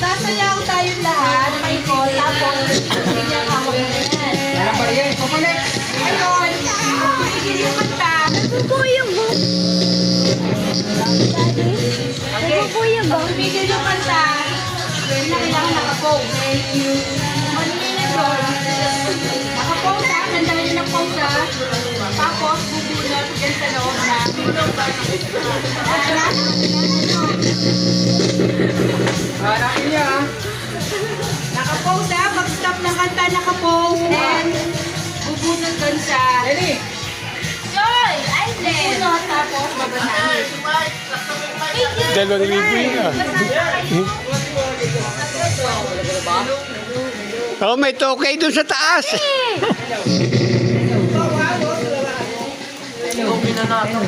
Sasayaw tayong lahat, Michael, tapos bigyan ako ng ayun, bigyan yung kanta. Nagpupuyog mo. Nagpupuyog mo. Bigyan yung kanta. Then na kailangan nakapose. Maningin na doon. Nakapose ha, nandahan yun ng pose ha. Tapos bubunot dyan sa loob na. Hanakin niya ha. Nakapose ha, pag-stop ng kanta nakapose. Then bubunot doon sa... Lenny! Joy! Bubunot tapos babanahin. 2,000 yun ah. Oh, may tokay doon sa taas. Okay na natin.